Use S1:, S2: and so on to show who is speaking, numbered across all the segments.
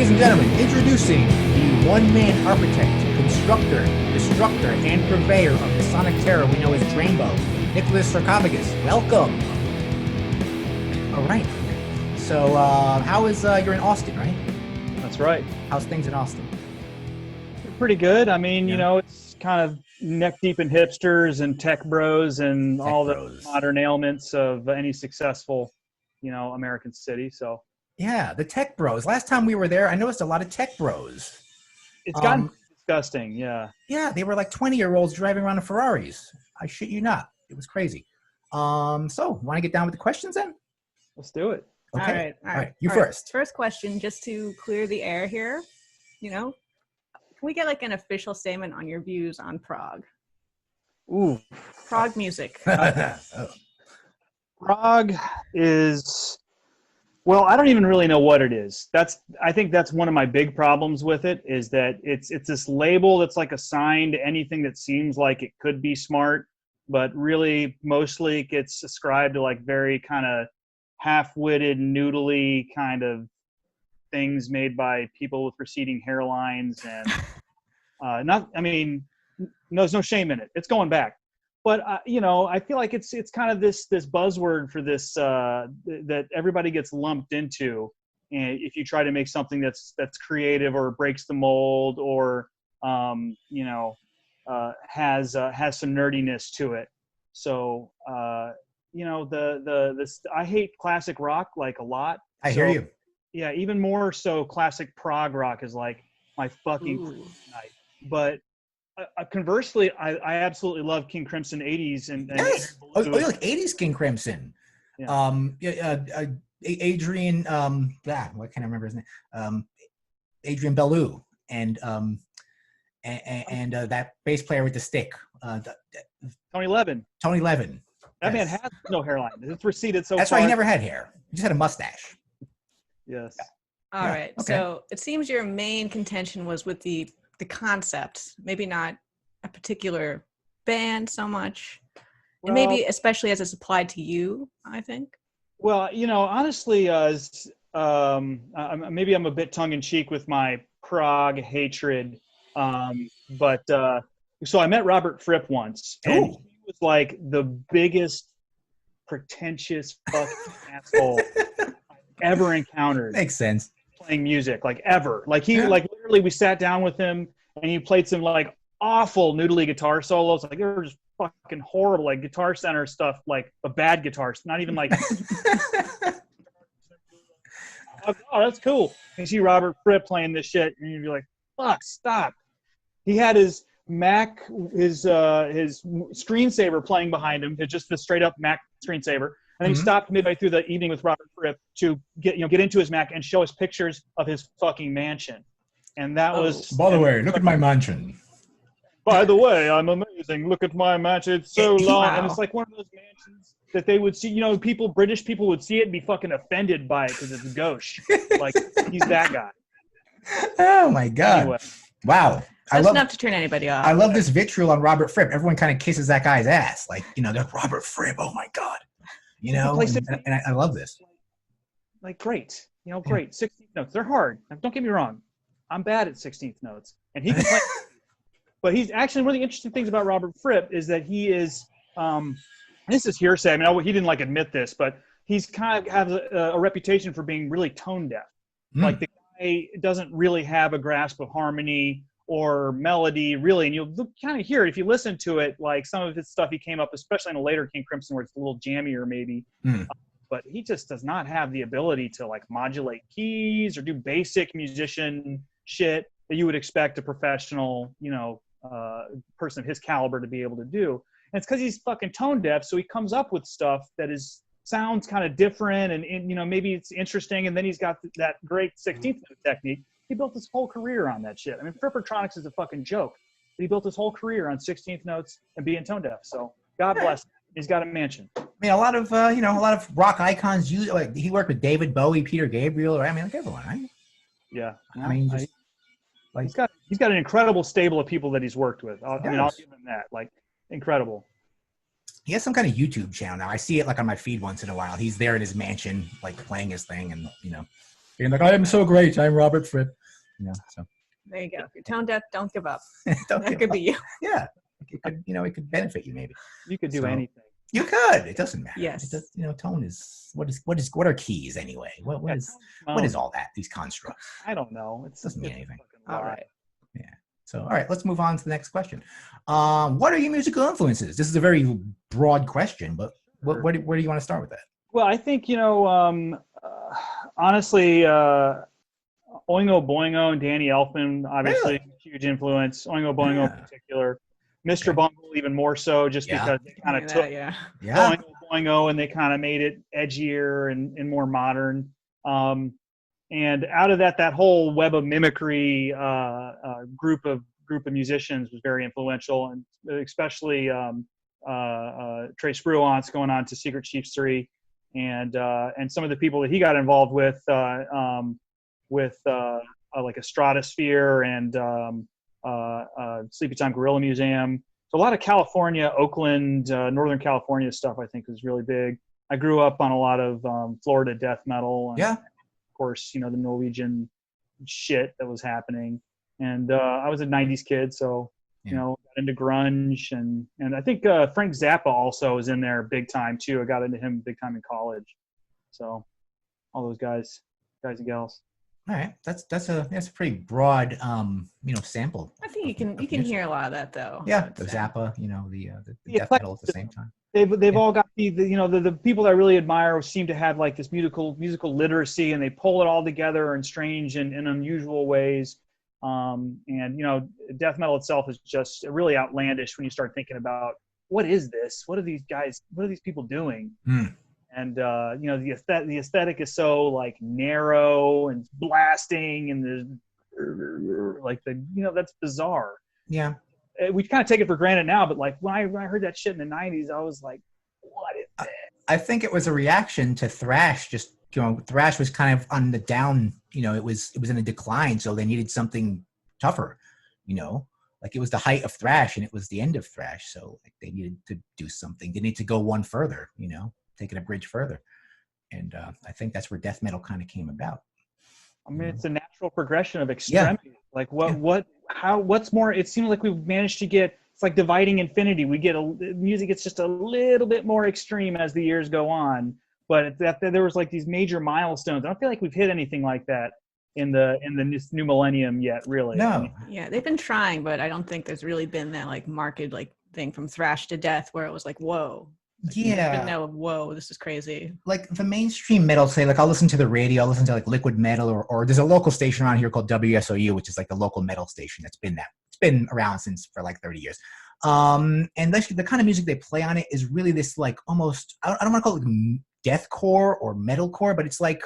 S1: Ladies and gentlemen, introducing the one-man architect, constructor, destructor, and purveyor of the sonic terror we know as Drainbow, Nick Sarcophagus. Welcome. All right. So, how is, you're in Austin, right?
S2: That's right.
S1: How's things in Austin?
S2: Pretty good. I mean, you know, it's kind of neck deep in hipsters and tech bros and all the modern ailments of any successful, you know, American city. So
S1: yeah, the tech bros. Last time we were there, I noticed a lot of tech bros.
S2: It's gotten disgusting. Yeah.
S1: Yeah, they were like 20-year-olds driving around in Ferraris. I shit you not. It was crazy. So, want to get down with the questions then?
S2: Let's do it.
S1: Okay.
S3: All right.
S1: You first.
S3: First question, just to clear the air here. You know, can we get like an official statement on your views on prog?
S2: Ooh.
S3: Prog music.
S2: Prog is, well, I don't even really know what it is. I think that's one of my big problems with it, is that it's this label that's like assigned to anything that seems like it could be smart, but really mostly gets ascribed to like very kind of half-witted, noodly kind of things made by people with receding hairlines, and there's no shame in it. It's going back. But you know, I feel like it's kind of this buzzword for this that everybody gets lumped into, and if you try to make something that's creative or breaks the mold or has some nerdiness to it. So you know, I hate classic rock like a lot.
S1: I hear you.
S2: Yeah, even more so, classic prog rock is like my fucking kryptonite. But conversely, I absolutely love King Crimson 80s and
S1: yes. Oh, you like 80s King Crimson? Yeah. Adrian. What can I remember his name? Adrian Belew and that bass player with the stick.
S2: Tony Levin.
S1: Tony Levin.
S2: That man has no hairline. It's receded so
S1: That's
S2: far.
S1: why he never had hair. He just had a mustache.
S2: Yes.
S3: All right. Okay. So it seems your main contention was with the concept, maybe not a particular band so much, and maybe especially as it's applied to you, I think. Well,
S2: you know, honestly, maybe I'm a bit tongue-in-cheek with my prog hatred, but so I met Robert Fripp once, and he was like the biggest pretentious fucking asshole I've ever encountered.
S1: Makes sense.
S2: Playing music, like ever. Like he, like literally, we sat down with him and he played some like awful noodly guitar solos. Like they were just fucking horrible, like Guitar Center stuff, like a bad guitars, not even like. Oh, that's cool. And you see Robert Fripp playing this shit, and you'd be like, "Fuck, stop!" He had his Mac, his screensaver playing behind him. It's just the straight up Mac screensaver. And then he stopped midway through the evening with Robert Fripp to get into his Mac and show us pictures of his fucking mansion. And that was.
S1: By the way, look at my mansion.
S2: By the way, I'm amazing. Look at my mansion. It's so long. Wow. And it's like one of those mansions that they would see, you know, British people would see it and be fucking offended by it because it's gauche. Like, he's that guy.
S1: Oh, my God. Anyway. Wow.
S3: That's enough to turn anybody off.
S1: I love this vitriol on Robert Fripp. Everyone kind of kisses that guy's ass. Like, you know, they're Robert Fripp. Oh, my God. You know, and I love this.
S2: Like, great. You know, great. 16th notes. They're hard. Don't get me wrong. I'm bad at 16th notes. And he can play. But he's actually, one of the interesting things about Robert Fripp is that he is, this is hearsay. I mean, he didn't like admit this, but he's kind of has a reputation for being really tone deaf. Like the guy doesn't really have a grasp of harmony or melody, really. And you'll kind of hear it if you listen to it. Like some of his stuff, he came up, especially in a later King Crimson, where it's a little jammier, maybe. But he just does not have the ability to like modulate keys or do basic musician shit that you would expect a professional, you know, person of his caliber to be able to do. And it's because he's fucking tone deaf, so he comes up with stuff that sounds kind of different, and you know, maybe it's interesting. And then he's got that great 16th note technique. He built his whole career on that shit. I mean, Frippertronics is a fucking joke. He built his whole career on 16th notes and being tone deaf. So God bless him. He's got a mansion.
S1: I mean, a lot of rock icons use. Like he worked with David Bowie, Peter Gabriel, or I mean, like everyone, right?
S2: Yeah.
S1: I mean, just,
S2: like he's got an incredible stable of people that he's worked with. I'll give him that. Like, incredible.
S1: He has some kind of YouTube channel now. I see it like on my feed once in a while. He's there in his mansion, like playing his thing, and you know, being like, "I am so great. I'm Robert Fripp." So
S3: There you go. If you're tone deaf, don't give up.
S1: don't
S3: That
S1: give
S3: could
S1: up.
S3: be you.
S1: Yeah, it could, it could benefit you maybe.
S2: You could do
S1: So,
S2: anything.
S1: You could. It doesn't matter.
S3: Yes.
S1: It does, tone is what are keys anyway? What is all that? These constructs.
S2: I don't know. It
S1: doesn't mean anything.
S3: All right.
S1: Yeah. So, all right, let's move on to the next question. What are your musical influences? This is a very broad question, but where do you want to start with that?
S2: Well, I think, honestly, Oingo Boingo and Danny Elfman, obviously,
S1: Really?
S2: huge influence. Oingo Boingo in particular. Mr. Bungle even more so, just because they kind of took Oingo Boingo and they kind of made it edgier and more modern. And out of that whole web of mimicry group of musicians was very influential, and especially Trey Spruance going on to Secret Chiefs 3, and some of the people that he got involved with like a Stratosphere and Sleepy Time Gorilla Museum. So a lot of California, Oakland, Northern California stuff I think was really big. I grew up on a lot of Florida death metal. And, of course, the Norwegian shit that was happening. And I was a 90s kid, so, got into grunge. And I think Frank Zappa also was in there big time, too. I got into him big time in college. So all those guys and gals.
S1: All right, that's a pretty broad sample.
S3: I think you can hear a lot of that though.
S1: Yeah, the Zappa, the death metal at the same time.
S2: They've all got the people that I really admire seem to have like this musical literacy, and they pull it all together in strange and unusual ways. And death metal itself is just really outlandish when you start thinking about what is this? What are these people doing? And the aesthetic is so like narrow and blasting, and that's bizarre.
S1: Yeah,
S2: we kind of take it for granted now, but like when I heard that shit in the 90s, I was like, what is this?
S1: I think it was a reaction to thrash. Just thrash was kind of on the down. It was in a decline, so they needed something tougher. Like it was the height of thrash and it was the end of thrash, so like they needed to do something. They need to go one further. Take it a bridge further. And I think that's where death metal kind of came about.
S2: I mean, it's a natural progression of extremity. Like what's more, it seems like we've managed to get, it's like dividing infinity. We get music gets just a little bit more extreme as the years go on, but there was like these major milestones. I don't feel like we've hit anything like that in the new millennium yet, really.
S1: No.
S3: Yeah, they've been trying, but I don't think there's really been that like marked like thing from thrash to death where it was like, whoa. Like, whoa, this is crazy. Like
S1: the mainstream metal, say, like I'll listen to the radio, I'll listen to like Liquid Metal, or there's a local station around here called WSOU, which is like the local metal station it's been around for like 30 years. And the kind of music they play on it is really this like almost, I don't want to call it deathcore or metalcore, but it's like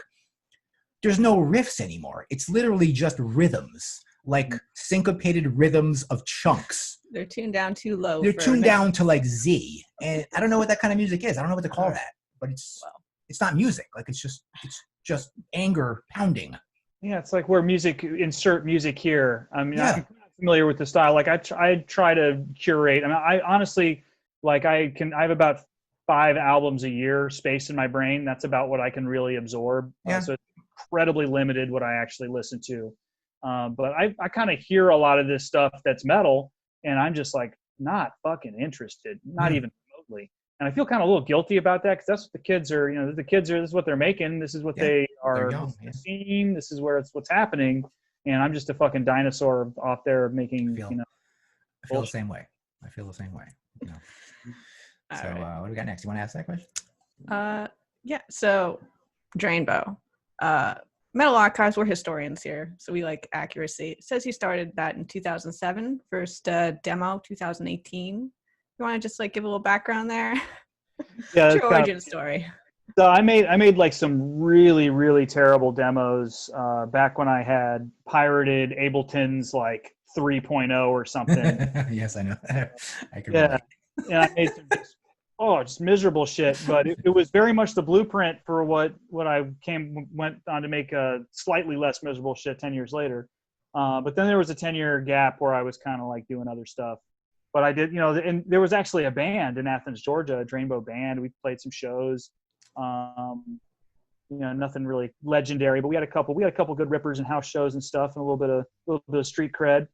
S1: there's no riffs anymore. It's literally just rhythms, like syncopated rhythms of chunks.
S3: They're tuned down too low.
S1: They're tuned down to like Z, and I don't know what that kind of music is. I don't know what to call that, but it's not music. Like it's just anger pounding.
S2: Yeah, it's like where insert music here. I mean, I'm familiar with the style. Like I try to curate. I mean, I honestly like I have about 5 albums a year spaced in my brain. That's about what I can really absorb.
S1: Yeah.
S2: So it's incredibly limited what I actually listen to. But I kind of hear a lot of this stuff that's metal. And I'm just like not fucking interested, not even remotely. And I feel kind of a little guilty about that because that's what the kids are. This is what they're making. This is what they are seeing. This is what's happening. And I'm just a fucking dinosaur off there making.
S1: I feel the same way. So what do we got next? You want to ask that question?
S3: Yeah. So Drainbow. Metal Archives, we're historians here, so we like accuracy. It says you started that in 2007, first demo 2018. You want to just like give a little background there? Yeah, your origin story.
S2: So I made like some really, really terrible demos back when I had pirated Ableton's like 3.0 or something.
S1: Yes, I know. I can relate.
S2: And I made some just miserable shit, but it was very much the blueprint for what I went on to make a slightly less miserable shit 10 years later. But then there was a 10-year gap where I was kind of like doing other stuff. But I did, and there was actually a band in Athens, Georgia, a Drainbow band. We played some shows. nothing really legendary, but we had a couple good rippers and house shows and stuff, and a little bit of street cred.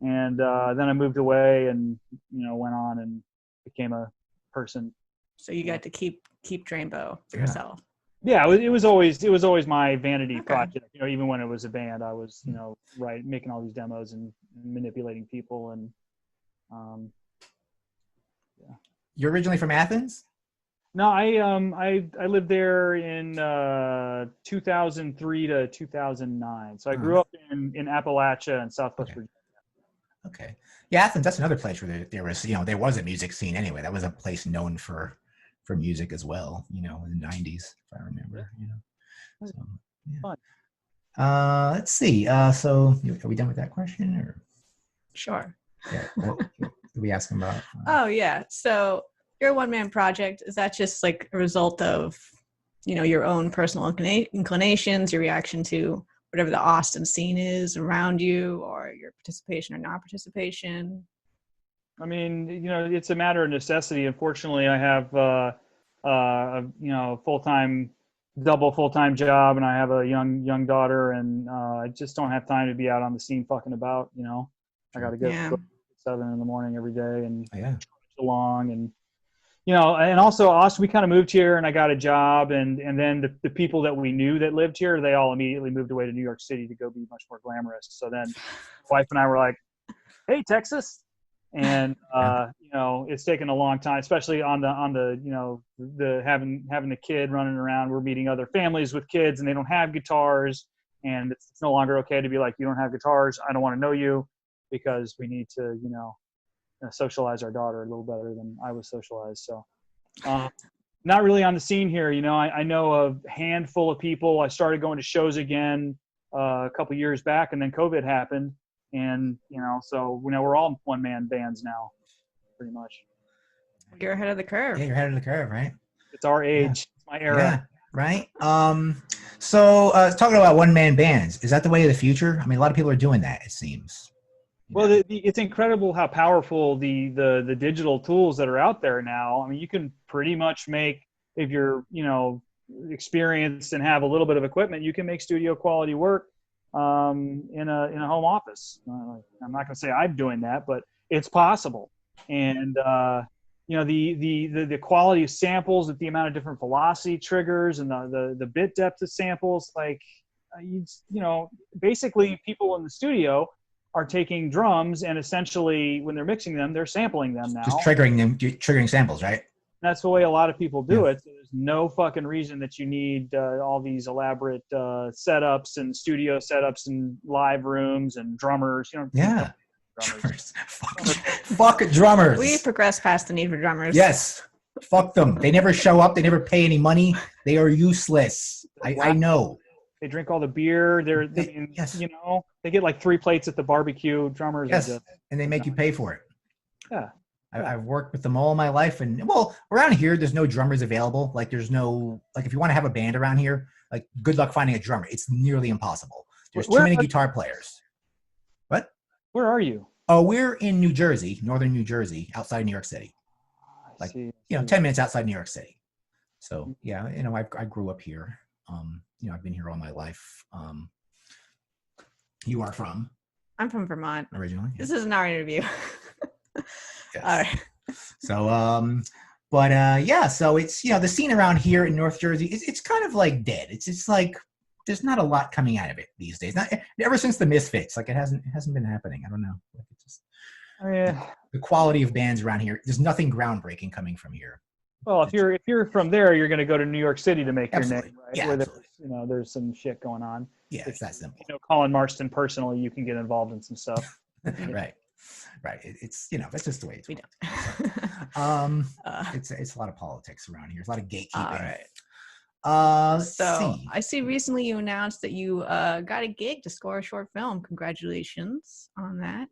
S2: And then I moved away and went on and became a person.
S3: So you got to keep Drainbow for yourself.
S2: Yeah, it was always my vanity project. Even when it was a band, I was making all these demos and manipulating people and yeah.
S1: You're originally from Athens?
S2: No, I lived there in 2003 to 2009. So I grew up in Appalachia and Southwest Virginia.
S1: Okay. Yeah, Athens, that's another place where there was a music scene anyway. That was a place known for music as well, in the 90s, if I remember, So, yeah. Let's see. So are we done with that question or?
S3: Sure.
S1: Yeah. What are we asking about?
S3: Oh yeah. So your one-man project, is that just like a result of, your own personal inclinations, your reaction to whatever the Austin scene is around you, or your participation or non-participation?
S2: I mean, it's a matter of necessity. Unfortunately, I have double full-time job, and I have a young daughter, and I just don't have time to be out on the scene fucking about. I got to get up at 7 a.m. every day and along, and and also Austin, we kind of moved here, and I got a job, and then the people that we knew that lived here, they all immediately moved away to New York City to go be much more glamorous. So then, wife and I were like, "Hey, Texas." And it's taken a long time, especially on the having the kid running around. We're meeting other families with kids, and they don't have guitars, and it's no longer okay to be like, you don't have guitars, I don't want to know you, because we need to socialize our daughter a little better than I was socialized. So not really on the scene here. I know a handful of people. I started going to shows again a couple years back, and then COVID happened. And, so, we're all one-man bands now, pretty much.
S3: You're ahead of the curve.
S1: Yeah, you're ahead of the curve, right?
S2: It's our age. It's my era.
S1: Yeah, right? So talking about one-man bands, is that the way of the future? I mean, a lot of people are doing that, it seems.
S2: Well, it's incredible how powerful the digital tools that are out there now. I mean, you can pretty much make, if you're, experienced and have a little bit of equipment, you can make studio quality work in a home office. I'm not going to say I'm doing that, but it's possible. And the quality of samples, the amount of different velocity triggers, and the bit depth of samples, basically people in the studio are taking drums, and essentially when they're mixing them, they're sampling them now.
S1: Just triggering samples, right?
S2: That's the way a lot of people do it. So there's no fucking reason that you need all these elaborate setups and studio setups and live rooms and drummers.
S1: Drummers. Fuck drummers.
S3: We progressed past the need for drummers.
S1: Yes. Fuck them. They never show up. They never pay any money. They are useless. I know.
S2: They drink all the beer. They get like 3 plates at the barbecue. Drummers.
S1: Yes. And they make you pay for it.
S2: Yeah.
S1: I've worked with them all my life, and around here there's no drummers available. Like there's no, if you want to have a band around here, good luck finding a drummer. It's nearly impossible. There's too many guitar players. What?
S2: Where are you?
S1: Oh, we're in New Jersey, northern New Jersey, outside of New York City. 10 minutes outside New York City. So yeah, I grew up here. I've been here all my life. You are from?
S3: I'm from Vermont.
S1: Originally.
S3: This isn't our interview.
S1: Yes.
S3: All right.
S1: So, so it's, the scene around here in North Jersey, it's kind of like dead. It's just like, there's not a lot coming out of it these days. Not ever since the Misfits, it hasn't been happening. I don't know. It's just, the quality of bands around here, there's nothing groundbreaking coming from here.
S2: Well, if you're from there, you're going to go to New York City to make your name, right?
S1: Yeah,
S2: where there's some shit going on.
S1: Yeah, it's that simple.
S2: Colin Marston personally, you can get involved in some stuff.
S1: Right. It's that's just the way it's.
S3: We don't.
S1: It's a lot of politics around here. There's a lot of gatekeeping.
S3: All right. So I see recently you announced that you got a gig to score a short film. Congratulations on that.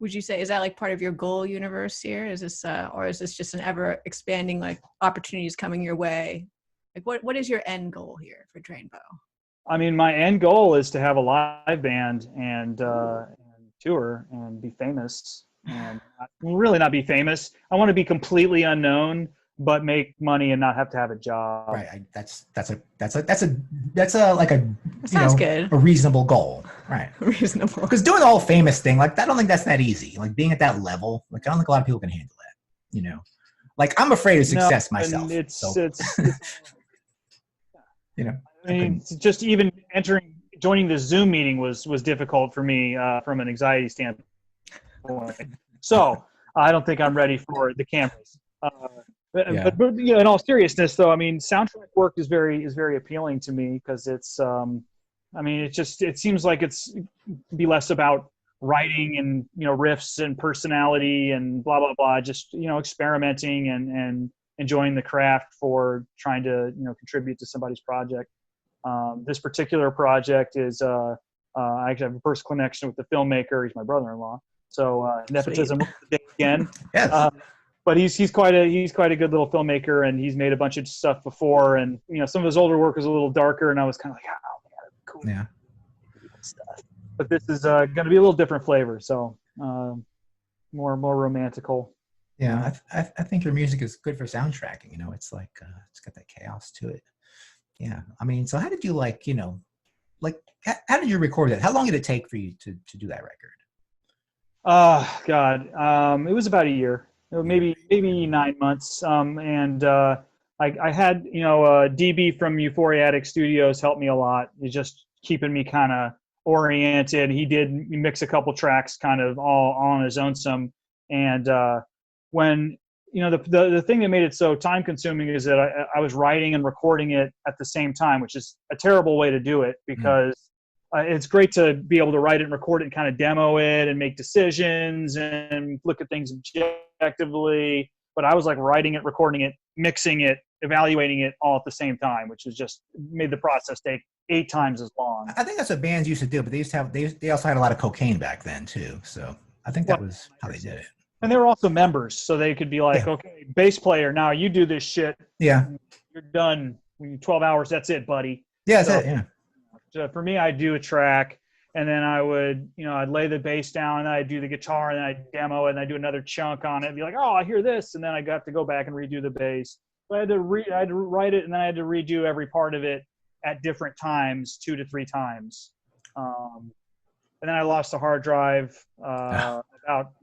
S3: Would you say, is that part of your goal universe here? Is this or is this just an ever expanding opportunities coming your way? What is your end goal here for Drainbow?
S2: I mean, my end goal is to have a live band and tour and be famous, and really not be famous. I want to be completely unknown, but make money and not have to have a job.
S1: Right. That's a like a
S3: Sounds good.
S1: a reasonable goal. Right.
S3: Reasonable.
S1: Because doing the whole famous thing, like I don't think that's that easy. Like being at that level, like I don't think a lot of people can handle that. Like I'm afraid of success myself.
S2: It's I mean, just even joining the Zoom meeting was difficult for me from an anxiety standpoint. So I don't think I'm ready for the cameras. But in all seriousness, though, I mean, soundtrack work is very appealing to me because it's, I mean, it seems like it's be less about writing and riffs and personality and blah blah blah, just experimenting and enjoying the craft for trying to contribute to somebody's project. This particular project is I actually have a personal connection with the filmmaker. He's my brother-in-law, so nepotism again.
S1: Yes.
S2: But he's quite a good little filmmaker, and he's made a bunch of stuff before. And some of his older work is a little darker, and I was kind of like, oh man, cool.
S1: Yeah.
S2: Stuff. But this is going to be a little different flavor, so more romantical.
S1: Yeah, I think your music is good for soundtracking. It's like it's got that chaos to it. Yeah, I mean, so how did you how did you record it? How long did it take for you to do that record?
S2: Oh God, it was about a year, maybe 9 months. And I had DB from Euphoriatic Studios help me a lot. He's just keeping me kind of oriented. He did mix a couple tracks kind of all on his own and when the thing that made it so time consuming is that I was writing and recording it at the same time, which is a terrible way to do it because it's great to be able to write it and record it and kind of demo it and make decisions and look at things objectively. But I was like writing it, recording it, mixing it, evaluating it all at the same time, which was just made the process take 8 times as long.
S1: I think that's what bands used to do, but they also had a lot of cocaine back then too. So I think that was how they did it.
S2: And they were also members, so they could be like, okay, bass player, now you do this shit.
S1: Yeah.
S2: You're done. 12 hours, that's it, buddy.
S1: Yeah, that's it, yeah.
S2: So for me, I'd do a track, and then I would, I'd lay the bass down, and then I'd do the guitar, and then I'd demo it, and I'd do another chunk on it, and be like, oh, I hear this, and then I got to go back and redo the bass. So I had to write it, and then I had to redo every part of it at different times, 2 to 3 times. And then I lost the hard drive about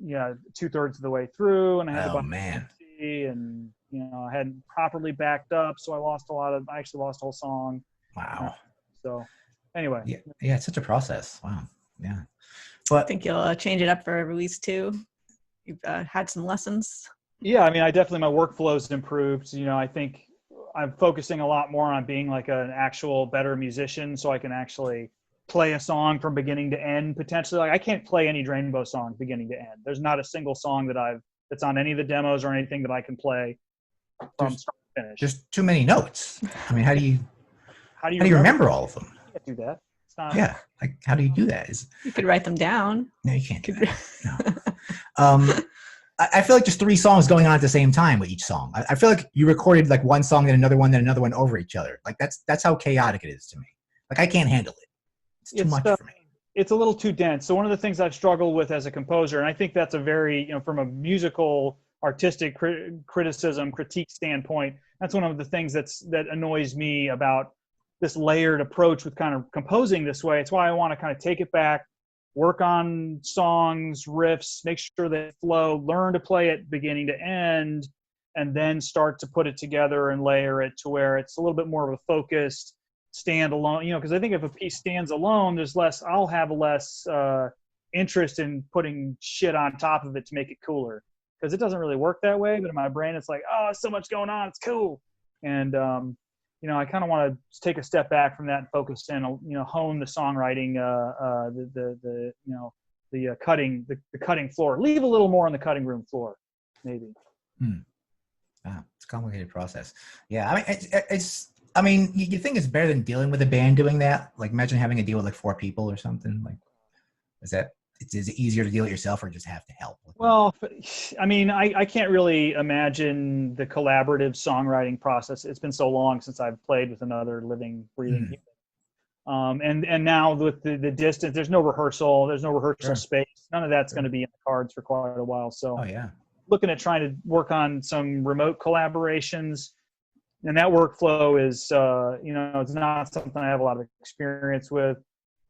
S2: 2/3 of the way through, and I had to buy it, and I hadn't properly backed up, so I actually lost a whole song.
S1: Wow.
S2: So anyway.
S1: Yeah, it's such a process. Wow. Yeah. But
S3: I think you'll change it up for release 2. You've had some lessons.
S2: Yeah, I mean, my workflow's improved. I think I'm focusing a lot more on being like an actual better musician, so I can actually play a song from beginning to end potentially. Like I can't play any Drainbow song beginning to end. There's not a single song that's on any of the demos or anything that I can play from start to finish.
S1: Just too many notes. I mean, how do you remember all of them?
S2: You can't do that. It's not.
S1: Yeah, like how do you do that?
S3: You could write them down.
S1: No, you can't do that. No. I feel like there's 3 songs going on at the same time with each song. I feel like you recorded like one song, then another one over each other. Like that's how chaotic it is to me. Like I can't handle it. It's too much for me.
S2: It's a little too dense. So one of the things I've struggled with as a composer, and I think that's a very, from a musical, artistic critique standpoint, that's one of the things that annoys me about this layered approach with kind of composing this way. It's why I want to kind of take it back, work on songs, riffs, make sure they flow, learn to play it beginning to end, and then start to put it together and layer it to where it's a little bit more of a focused stand alone, because I think if a piece stands alone, I'll have less interest in putting shit on top of it to make it cooler, because it doesn't really work that way. But in my brain, it's like, oh, so much going on, it's cool. And I kind of want to take a step back from that and focus in, hone the songwriting, the cutting floor, leave a little more on the cutting room floor, maybe.
S1: Wow, it's a complicated process. Yeah, I mean, you think it's better than dealing with a band doing that? Like, imagine having to deal with like 4 people or something. Like, is it easier to deal with yourself, or just have to help?
S2: Well, I mean, I can't really imagine the collaborative songwriting process. It's been so long since I've played with another living, breathing human. And now with the distance, there's no rehearsal. There's no rehearsal space. None of that's going to be in the cards for quite a while. So, looking at trying to work on some remote collaborations, and that workflow is, it's not something I have a lot of experience with.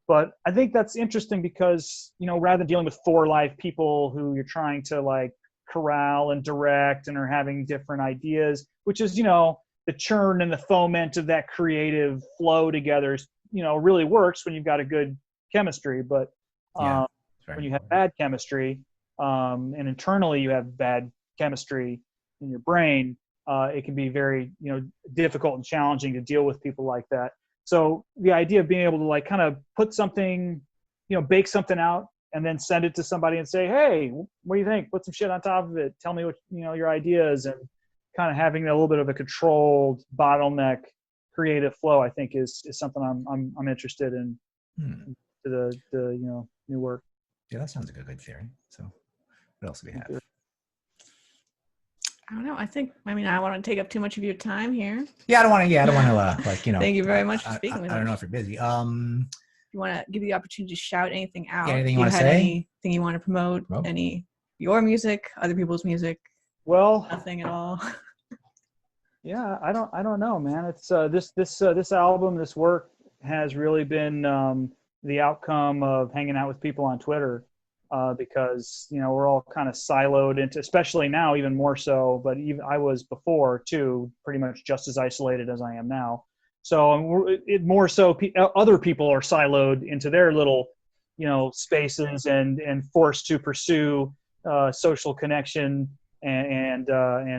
S2: But I think that's interesting because, rather than dealing with for life people who you're trying to like corral and direct and are having different ideas, which is, the churn and the foment of that creative flow together, really works when you've got a good chemistry. But when you have bad chemistry, and internally you have bad chemistry in your brain, it can be very, difficult and challenging to deal with people like that. So the idea of being able to like kind of put something, bake something out and then send it to somebody and say, hey, what do you think? Put some shit on top of it. Tell me what, your ideas, and kind of having a little bit of a controlled bottleneck creative flow, I think is something I'm interested in to the new work.
S1: Yeah, that sounds like a good theory. So what else do we have?
S3: I don't know. I don't want to take up too much of your time here.
S1: Yeah, I don't want to
S3: Thank you very much for speaking with us.
S1: I don't know if you're busy.
S3: You want to give you the opportunity to shout anything out?
S1: Yeah, anything you want to say?
S3: Anything you want to promote? Your music, other people's music?
S2: Well,
S3: nothing at all.
S2: Yeah, I don't know, man. It's this album, this work has really been the outcome of hanging out with people on Twitter. Because we're all kind of siloed into, especially now even more so, but even I was before too, pretty much just as isolated as I am now. So more so other people are siloed into their little spaces and forced to pursue social connection and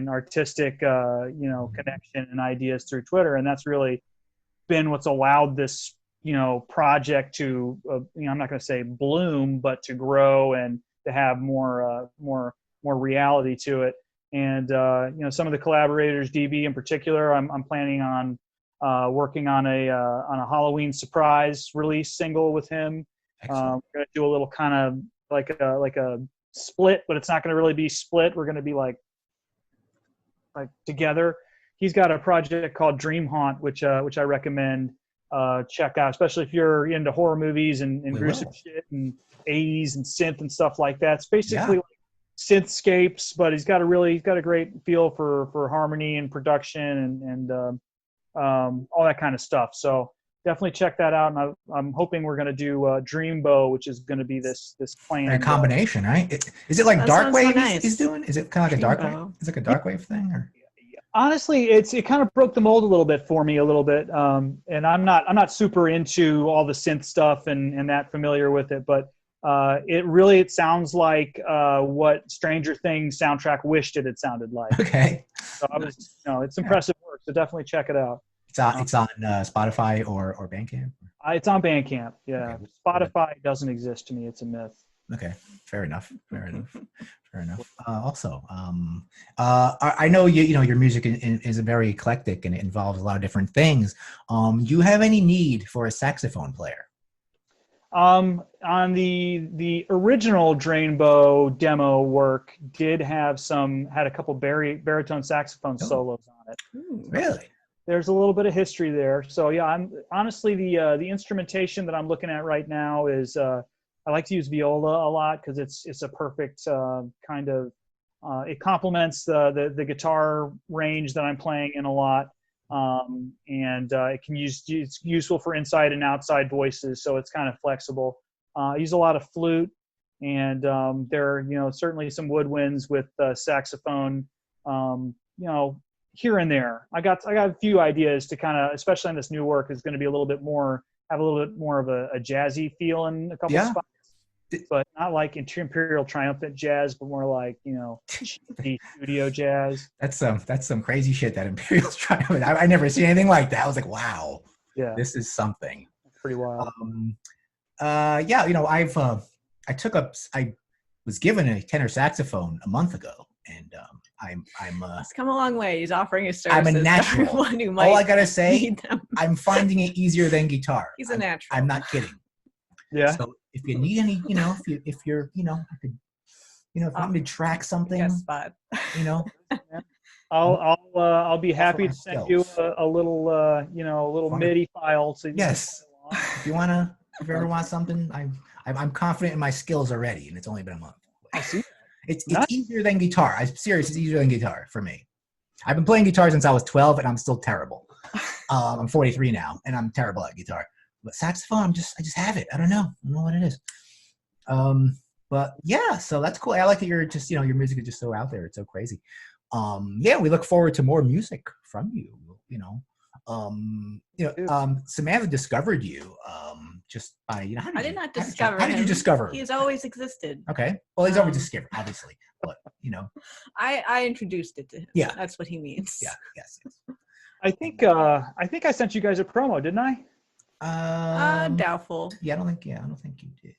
S2: artistic connection and ideas through Twitter, and that's really been what's allowed this project to, I'm not going to say bloom, but to grow and to have more reality to it. And, some of the collaborators, DB in particular, I'm planning on working on a Halloween surprise release single with him. We're going to do a little kind of like a split, but it's not going to really be split. We're going to be like together. He's got a project called Dream Haunt, which I recommend check out, especially if you're into horror movies and gruesome shit and 80s and synth and stuff like that. It's basically like synthscapes, but he's got a great feel for harmony and production and all that kind of stuff. So definitely check that out. And I'm hoping we're going to do Dreambow, which is going to be this plan.
S1: A combination, right? Is it like dark wave he's doing? Is it kind of like
S3: Dreambow.
S1: a dark wave? Is it like a dark wave thing? Or?
S2: Honestly, it kind of broke the mold a little bit for me and I'm not super into all the synth stuff and that familiar with it, but it sounds like what Stranger Things soundtrack wished it had sounded like.
S1: Okay.
S2: So it's impressive work. So definitely check it out.
S1: It's on Spotify or Bandcamp.
S2: It's on Bandcamp. Yeah,
S1: Okay.
S2: Spotify doesn't exist to me. It's a myth.
S1: Okay, fair enough. Also, I know your music is very eclectic and it involves a lot of different things. Do you have any need for a saxophone player?
S2: On the original Drainbow demo work, had a couple baritone saxophone solos on it.
S3: Ooh.
S1: Really?
S2: There's a little bit of history there. So yeah, I'm honestly the instrumentation that I'm looking at right now is. I like to use viola a lot because it's a perfect kind of it complements the guitar range that I'm playing in a lot, and it's useful for inside and outside voices, so it's kind of flexible. I use a lot of flute, and there are certainly some woodwinds with saxophone, here and there. I got a few ideas to kind of, especially on this new work, is going to be have a little bit more of a jazzy feel in a couple spots. But not like Imperial Triumphant jazz, but more like studio jazz.
S1: That's some crazy shit, that Imperial Triumphant. I never seen anything like that. I was like, wow, this is something.
S2: That's pretty wild.
S1: I was given a tenor saxophone a month ago, and
S3: It's come a long way. He's offering his services.
S1: I'm a natural.
S3: To everyone who might
S1: all I gotta say,
S3: need them.
S1: I'm finding it easier than guitar.
S3: He's a natural.
S1: I'm not kidding.
S2: Yeah.
S1: So if you need any, if you're, if you want me to track something,
S3: Guest spot.
S2: I'll be happy to send you a little MIDI file. So
S1: yes. If you ever want something, I'm confident in my skills already, and it's only been a month.
S2: I see.
S1: It's easier than guitar. I'm serious. It's easier than guitar for me. I've been playing guitar since I was 12, and I'm still terrible. I'm 43 now, and I'm terrible at guitar. But saxophone, I just have it. I don't know what it is. But yeah, so that's cool. I like that you're just, your music is just so out there. It's so crazy. Yeah, we look forward to more music from you. Samantha discovered you just by,
S3: I did not discover him.
S1: How did you discover him?
S3: He's always existed.
S1: Okay. Well, he's always discovered, obviously. But,
S3: I introduced it to him.
S1: Yeah.
S3: That's what he means.
S1: Yeah, yes.
S2: I think I sent you guys a promo, didn't I?
S3: Doubtful.
S1: Yeah, I don't think you did.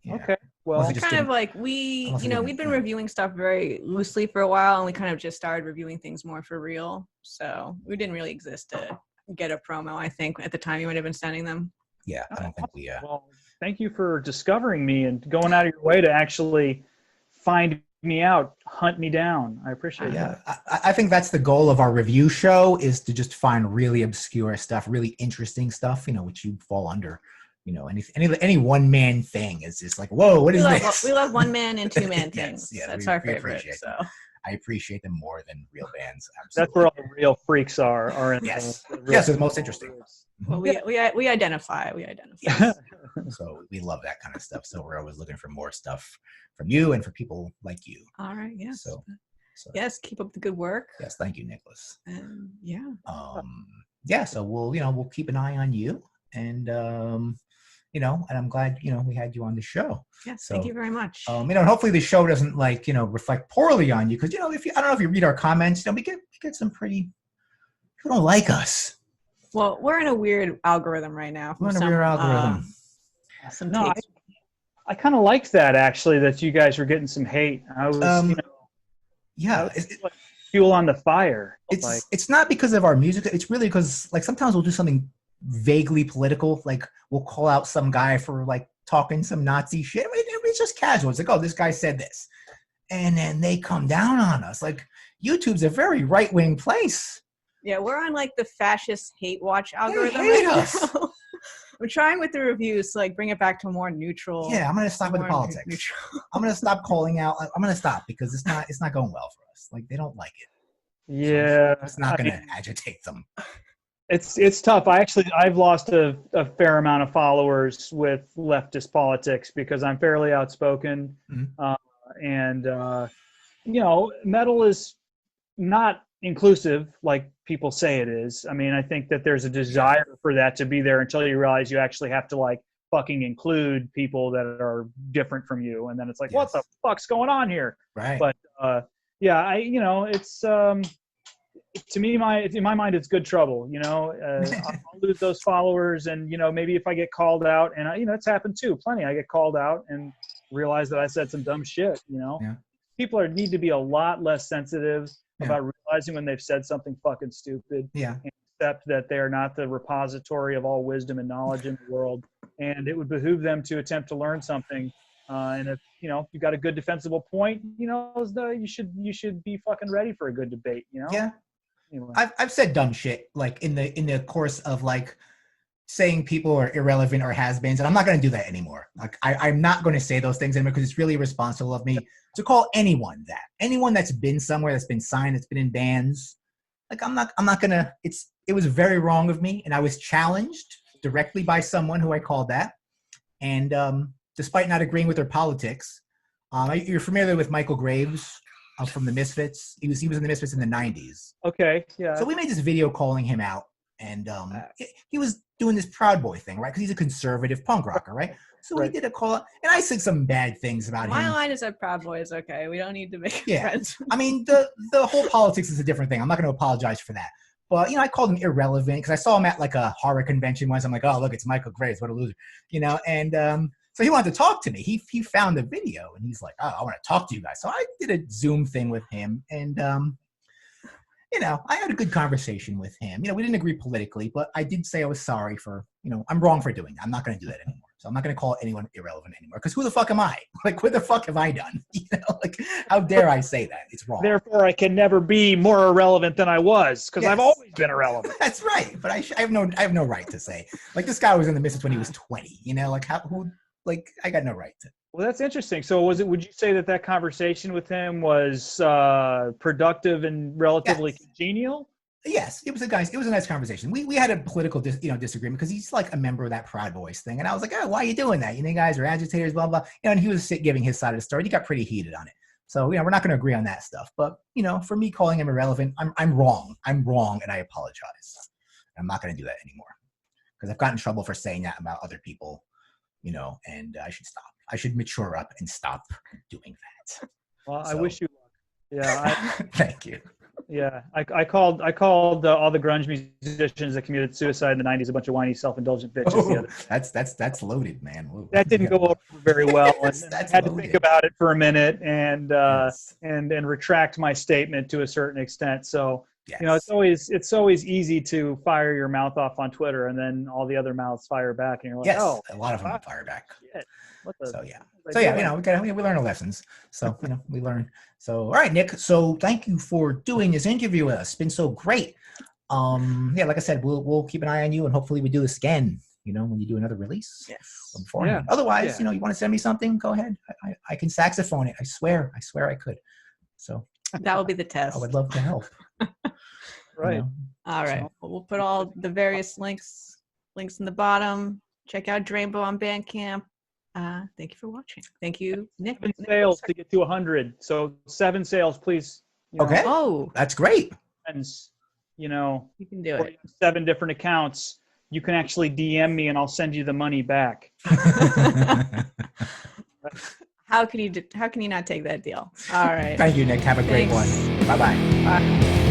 S1: Yeah.
S2: Okay. Well,
S3: kind of like we've been reviewing stuff very loosely for a while, and we kind of just started reviewing things more for real. So we didn't really exist to get a promo. I think at the time you might have been sending them.
S1: Yeah, I don't think we.
S2: Well, thank you for discovering me and going out of your way to actually find me out, hunt me down. I appreciate that.
S1: I think that's the goal of our review show, is to just find really obscure stuff, really interesting stuff, which you fall under. Any one man thing is just like, whoa, what is this?
S3: We love one man and two man things.
S1: Yes,
S3: that's our favorite. So
S1: I appreciate them more than real bands. Absolutely.
S2: That's where all the real freaks are in.
S1: Yes,
S2: the
S1: yes, it's the most interesting.
S3: Well, we identify.
S1: Yes. So we love that kind of stuff. So we're always looking for more stuff from you and for people like you.
S3: All right. Yes.
S1: So
S3: yes, keep up the good work.
S1: Yes, thank you, Nicholas.
S3: Yeah.
S1: Yeah. So we'll keep an eye on you, and and I'm glad we had you on the show.
S3: Yes, thank you very much.
S1: And hopefully the show doesn't reflect poorly on you, because I don't know if you read our comments, we get some pretty people don't like us.
S3: Well, we're in a weird algorithm right now.
S1: We're in a weird algorithm.
S2: I kind of liked that, actually, that you guys were getting some hate. I was,
S1: it's
S2: like fuel on the fire.
S1: It's not because of our music. It's really because sometimes we'll do something vaguely political, like we'll call out some guy for talking some Nazi shit. It's just casual. It's like, oh, this guy said this, and then they come down on us. YouTube's a very right-wing place.
S3: Yeah, we're on the fascist hate watch algorithm.
S1: They hate us.
S3: I'm trying with the reviews to bring it back to a more neutral.
S1: Yeah, I'm gonna stop with the politics. I'm gonna stop calling out. I'm gonna stop because it's not going well for us. They don't like it.
S2: Yeah,
S1: so it's not gonna agitate them.
S2: It's tough. I've lost a fair amount of followers with leftist politics because I'm fairly outspoken, and metal is not inclusive like people say it is. I mean, I think that there's a desire for that to be there until you realize you actually have to fucking include people that are different from you, and then it's what the fuck's going on here?
S1: Right.
S2: But it's to me, in my mind, it's good trouble. I'll lose those followers, and maybe if I get called out, and it's happened too, plenty. I get called out and realize that I said some dumb shit. People need to be a lot less sensitive about realizing when they've said something fucking stupid.
S1: Yeah.
S2: And accept that they're not the repository of all wisdom and knowledge in the world, and it would behoove them to attempt to learn something. And if you've got a good defensible point, you should be fucking ready for a good debate.
S1: Yeah.
S2: Anyway.
S1: I've said dumb shit in the course of saying people are irrelevant or has-beens, and I'm not going to do that anymore. I'm not going to say those things anymore because it's really irresponsible of me to call anyone that's been somewhere, that's been signed, that's been in bands. I'm not going to. It was very wrong of me, and I was challenged directly by someone who I called that, and despite not agreeing with their politics, you're familiar with Michael Graves from the Misfits. He was in the Misfits in the 90s.
S2: Okay, yeah.
S1: So we made this video calling him out, and he was doing this Proud Boy thing, right? Because he's a conservative punk rocker, right? So we did a call out, and I said some bad things about him.
S3: My line is that Proud Boy is okay. We don't need to make friends.
S1: I mean, the whole politics is a different thing. I'm not going to apologize for that. But, I called him irrelevant because I saw him at a horror convention once. I'm like, oh, look, it's Michael Graves. What a loser. And so he wanted to talk to me. He found the video, and he's like, oh, I want to talk to you guys. So I did a Zoom thing with him, and I had a good conversation with him. We didn't agree politically, but I did say I was sorry for, I'm wrong for doing that. I'm not going to do that anymore. So I'm not going to call anyone irrelevant anymore. Because who the fuck am I? What the fuck have I done? How dare I say that? It's wrong.
S2: Therefore, I can never be more irrelevant than I was because I've always been irrelevant.
S1: That's right. But I have no right to say. This guy was in the Misfits when he was 20. Like, I got no right to.
S2: Well, that's interesting. So would you say that conversation with him was productive and relatively congenial?
S1: Yes, it was a nice conversation. We had a political disagreement because he's like a member of that Proud Boys thing, and I was like, oh, why are you doing that? You guys are agitators, blah blah. And he was giving his side of the story. He got pretty heated on it. So we're not going to agree on that stuff. But for me, calling him irrelevant, I'm wrong. I'm wrong, and I apologize. I'm not going to do that anymore because I've gotten in trouble for saying that about other people. And I should stop. I should mature up and stop doing that.
S2: Well, I wish you luck. Yeah.
S1: Thank you.
S2: Yeah, I called all the grunge musicians that committed suicide in the '90s a bunch of whiny, self-indulgent bitches.
S1: That's loaded, man. Whoa.
S2: That didn't go over very well.
S1: That's
S2: I had to think about it for a minute and
S1: Yes.
S2: and retract my statement to a certain extent. So
S1: Yes.
S2: it's always easy to fire your mouth off on Twitter, and then all the other mouths fire back, and you're like,
S1: Yes,
S2: oh,
S1: a lot of them fire back.
S2: shit.
S1: We learn our lessons. So we learn. So all right, Nick. So thank you for doing this interview with us. It's been so great. Like I said, we'll keep an eye on you, and hopefully we do this again. When you do another release.
S3: Yes.
S1: Beforehand. Otherwise, you want to send me something, go ahead. I can saxophone it. I swear I could. So
S3: that will be the test.
S1: I would love to help.
S2: Right.
S3: All right. Well, we'll put all the various links in the bottom. Check out Drainbow on Bandcamp. Thank you for watching. Thank you, Nick.
S2: 7 sales to get to 100. So 7 sales, please.
S1: Okay.
S3: Oh,
S1: that's great.
S2: Friends,
S3: you can do it.
S2: 7 different accounts. You can actually DM me, and I'll send you the money back.
S3: How can you not take that deal? All right.
S1: Thank you, Nick. Have a great one. Bye-bye.
S3: Bye.